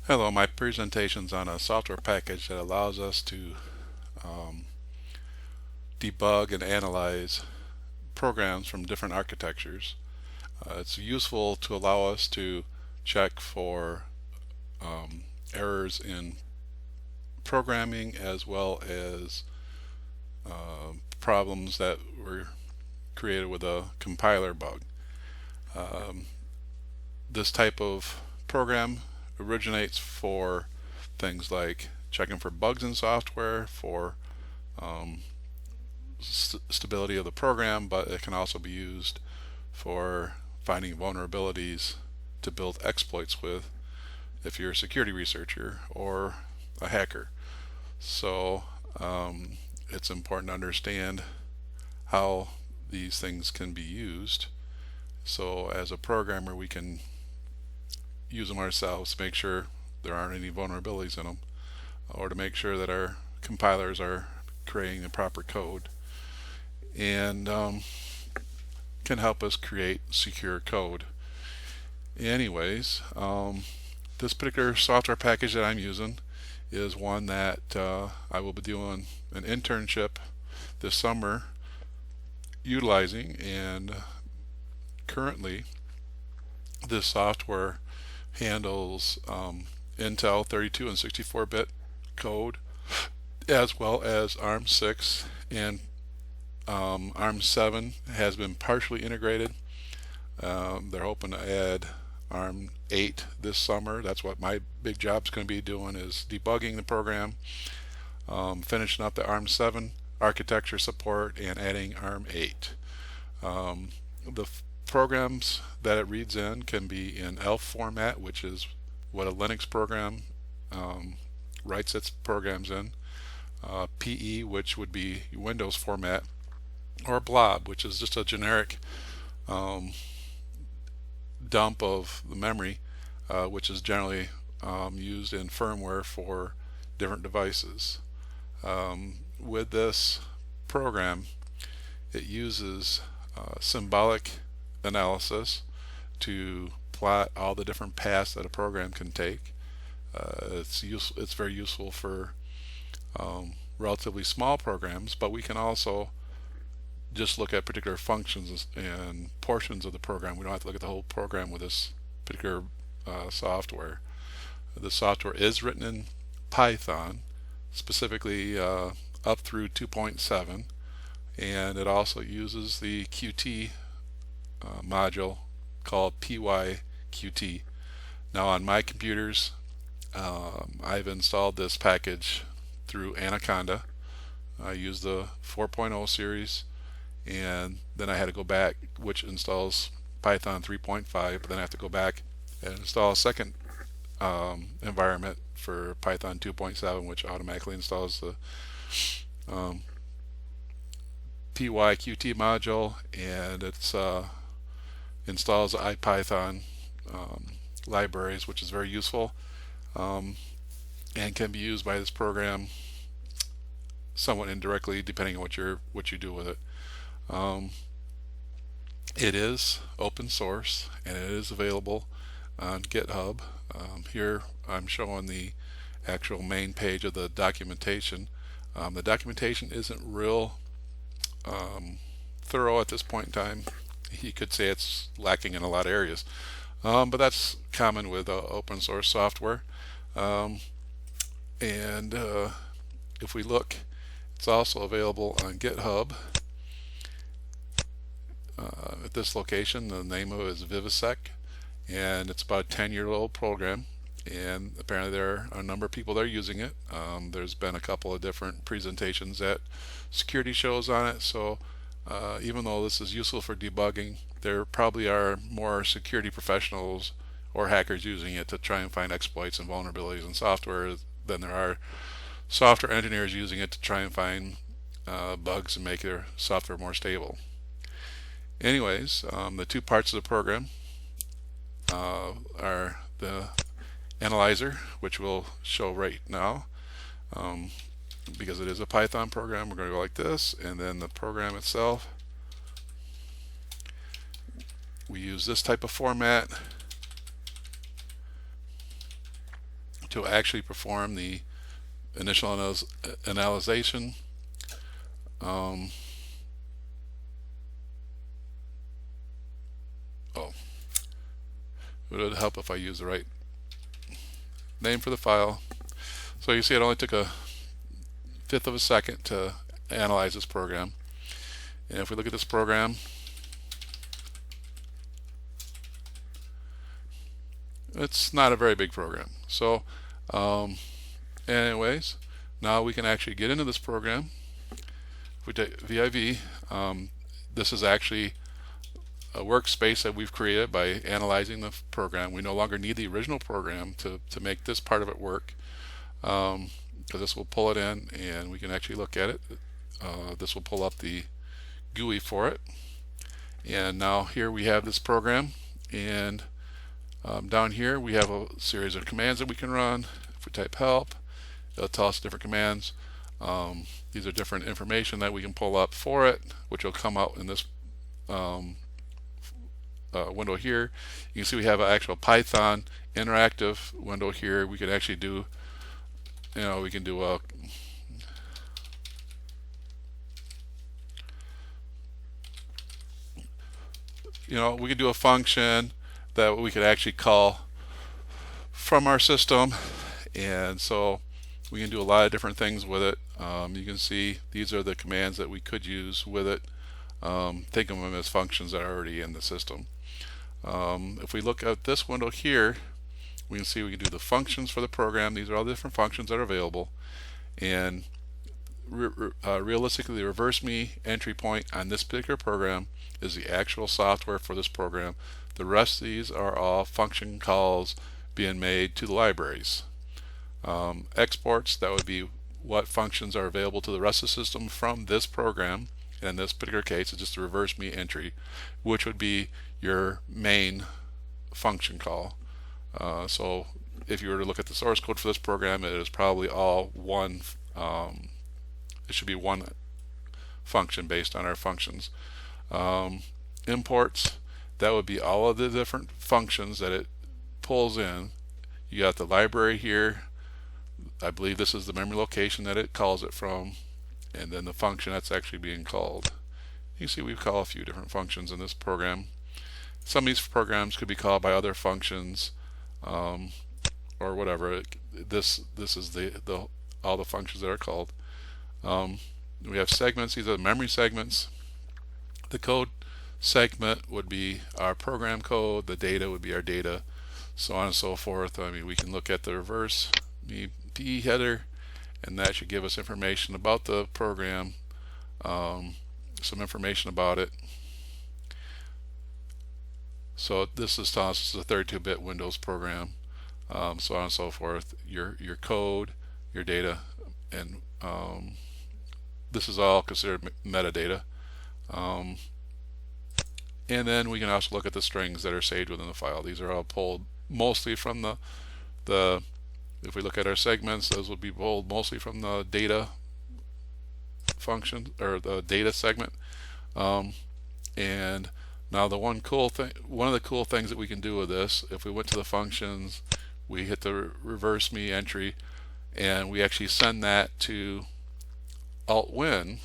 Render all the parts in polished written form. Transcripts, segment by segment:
Hello, my presentation's on a software package that allows us to um, debug and analyze programs from different architectures. It's useful to allow us to check for errors in programming as well as problems that were created with a compiler bug. Um, this type of program originates for things like checking for bugs in software, for um, stability of the program, but it can also be used for finding vulnerabilities to build exploits with if you're a security researcher or a hacker. So it's important to understand how these things can be used. So as a programmer, we can use them ourselves to make sure there aren't any vulnerabilities in them, or to make sure that our compilers are creating the proper code, and can help us create secure code. Anyways, this particular software package that I'm using is one that I will be doing an internship this summer utilizing, and currently this software handles Intel 32 and 64-bit code as well as ARM6, and ARM7 has been partially integrated. They're hoping to add ARM8 this summer. That's what my big job's going to be doing, is debugging the program, finishing up the ARM7 architecture support, and adding ARM8. The programs that it reads in can be in ELF format, which is what a Linux program writes its programs in, PE, which would be Windows format, or blob, which is just a generic dump of the memory, which is generally used in firmware for different devices. With this program, it uses symbolic analysis to plot all the different paths that a program can take. It's very useful for relatively small programs, but we can also just look at particular functions and portions of the program. We don't have to look at the whole program with this particular software. The software is written in Python, specifically up through 2.7, and it also uses the Qt module called pyqt. Now on my computers, I've installed this package through Anaconda. I use the 4.0 series, and then I had to go back, which installs Python 3.5, but then I have to go back and install a second environment for Python 2.7, which automatically installs the pyqt module, and it's installs IPython libraries, which is very useful, and can be used by this program somewhat indirectly depending on what you do with it. It is open source and it is available on GitHub. Here I'm showing the actual main page of the documentation. The documentation isn't real thorough at this point in time. You could say it's lacking in a lot of areas, but that's common with open source software. And if we look, it's also available on GitHub. At this location, the name of it is Vivisect, and it's about a 10-year-old program, and apparently there are a number of people that are using it. There's been a couple of different presentations at security shows on it, so even though this is useful for debugging, there probably are more security professionals or hackers using it to try and find exploits and vulnerabilities in software than there are software engineers using it to try and find bugs and make their software more stable. Anyways, the two parts of the program are the analyzer, which we'll show right now. Because it is a Python program, we're going to go like this, and then the program itself, we use this type of format to actually perform the initial analyzation. Oh, it would help if I use the right name for the file. So you see it only took a fifth of a second to analyze this program. And if we look at this program, it's not a very big program. So anyways, now we can actually get into this program. If we take VIV, this is actually a workspace that we've created by analyzing the program. We no longer need the original program to make this part of it work, because this will pull it in and we can actually look at it. This will pull up the GUI for it, and now here we have this program, and down here we have a series of commands that we can run. If we type help, it'll tell us different commands. These are different information that we can pull up for it, which will come out in this window here. You can see we have an actual Python interactive window here. We can actually do, we can do a we can do a function that we could actually call from our system, and so we can do a lot of different things with it. You can see these are the commands that we could use with it. Think of them as functions that are already in the system. If we look at this window here, we can see we can do the functions for the program. These are all the different functions that are available, and realistically the reverse me entry point on this particular program is the actual software for this program. The rest of these are all function calls being made to the libraries. Exports, that would be what functions are available to the rest of the system from this program. And in this particular case, it's just a reverse me entry, which would be your main function call. So if you were to look at the source code for this program, it is probably all one. It should be one function based on our functions. Imports, that would be all of the different functions that it pulls in. You got the library here. I believe this is the memory location that it calls it from, and then the function that's actually being called. You see we call a few different functions in this program. Some of these programs could be called by other functions, or whatever. This is all the functions that are called. We have segments. These are the memory segments. The code segment would be our program code. The data would be our data, so on and so forth. I mean, we can look at the reverse me header, and that should give us information about the program, some information about it. So this is telling us this is a 32-bit Windows program, so on and so forth. Your code, your data, and this is all considered metadata. And then we can also look at the strings that are saved within the file. These are all pulled mostly from the if we look at our segments, those would be pulled mostly from the data function, or the data segment. And now one of the cool things that we can do with this, if we went to the functions, we hit the reverse me entry, and we actually send that to Alt-Win.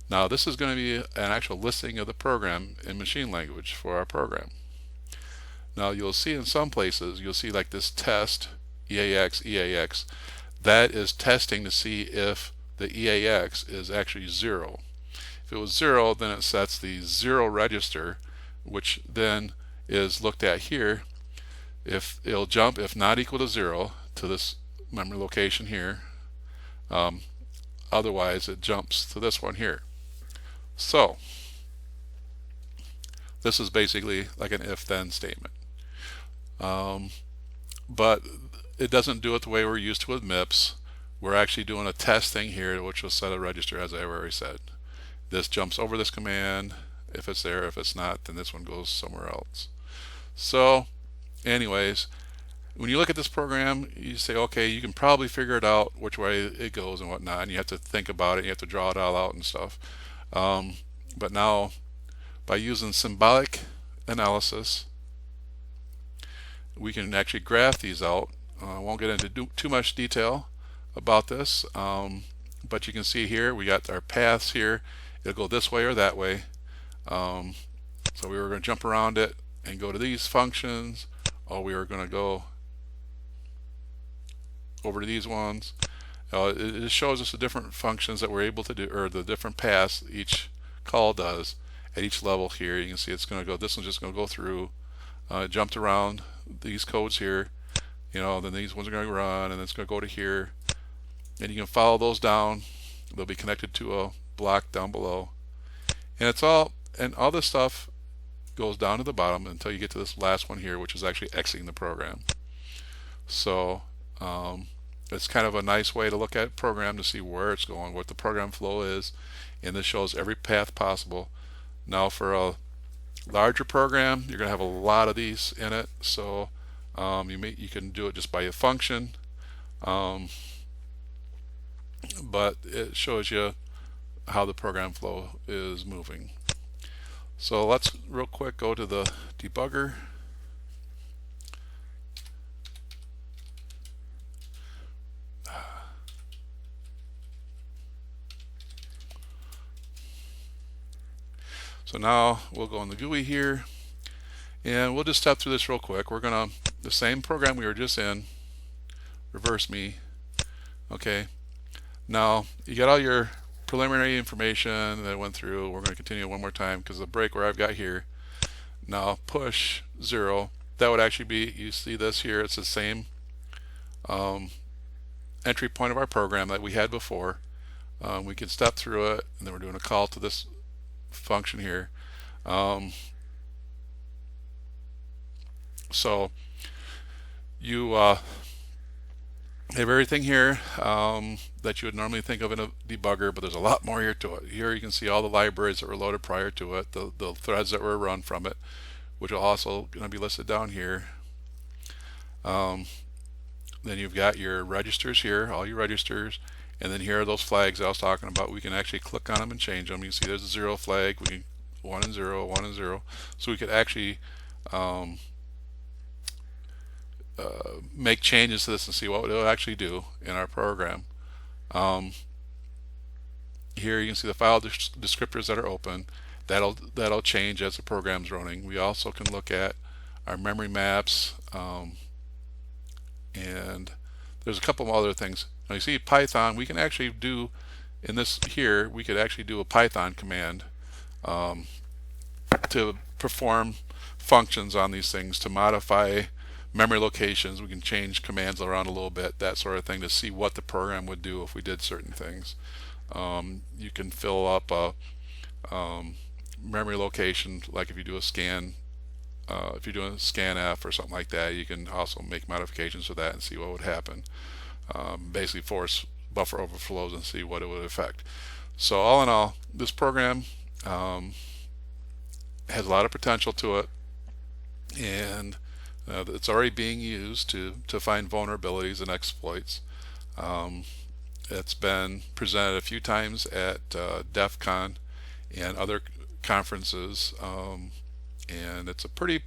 Now this is going to be an actual listing of the program in machine language for our program. Now you'll see in some places, you'll see like this test EAX. That is testing to see if the EAX is actually 0. If it was 0, then it sets the 0 register, which then is looked at here. If it'll jump, if not equal to 0, to this memory location here. Otherwise it jumps to this one here. So this is basically like an if-then statement, but it doesn't do it the way we're used to with MIPS. We're actually doing a test thing here, which will set a register, as I already said. This jumps over this command if it's there. If it's not, then this one goes somewhere else. So anyways, when you look at this program, you say, okay, you can probably figure it out which way it goes and whatnot, and you have to think about it, you have to draw it all out and stuff. But now, by using symbolic analysis, we can actually graph these out I won't get into too much detail about this, but you can see here we got our paths here. It'll go this way or that way. So we were going to jump around it and go to these functions, or we were going to go over to these ones. It shows us the different functions that we're able to do, or the different paths each call does at each level here. You can see it's going to go, this one's just going to go through, jumped around these codes here, then these ones are going to run, and it's going to go to here, and you can follow those down. They'll be connected to a block down below, and all this stuff goes down to the bottom until you get to this last one here, which is actually exiting the program. So it's kind of a nice way to look at a program to see where it's going, what the program flow is, and this shows every path possible. Now for a larger program, you're going to have a lot of these in it, so you can do it just by a function, but it shows you how the program flow is moving. So let's real quick go to the debugger. So now we'll go in the GUI here, and we'll just step through this real quick. We're gonna, the same program we were just in, reverse me. Okay, now you got all your preliminary information that went through. We're going to continue one more time because the break where I've got here. Now push 0. That would actually be, you see this here, it's the same entry point of our program that we had before. We can step through it, and then we're doing a call to this function here. So you have everything here that you would normally think of in a debugger, but there's a lot more here to it. Here you can see all the libraries that were loaded prior to it, the threads that were run from it, which are also going to be listed down here. Then you've got your registers here, all your registers, and then here are those flags I was talking about. We can actually click on them and change them. You can see there's a 0 flag, we can 1 and 0, 1 and 0. So we could actually make changes to this and see what it'll actually do in our program. Here you can see the file descriptors that are open. That'll change as the program's running. We also can look at our memory maps, and there's a couple of other things. Now you see Python, we can actually do, in this here, we could actually do a Python command to perform functions on these things, to modify memory locations. We can change commands around a little bit, that sort of thing, to see what the program would do if we did certain things. You can fill up a memory location, like if you do a scan, if you're doing a scanf or something like that, you can also make modifications to that and see what would happen. Basically force buffer overflows and see what it would affect. So all in all, this program has a lot of potential to it, and it's already being used to find vulnerabilities and exploits. It's been presented a few times at DEF CON and other conferences, and it's a pretty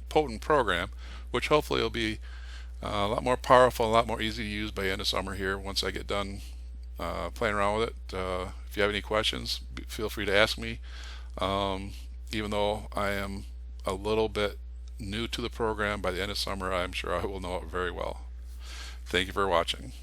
potent program, which hopefully will be a lot more powerful, a lot more easy to use by the end of summer here once I get done playing around with it. If you have any questions, feel free to ask me. Even though I am a little bit new to the program, by the end of summer I'm sure I will know it very well. Thank you for watching.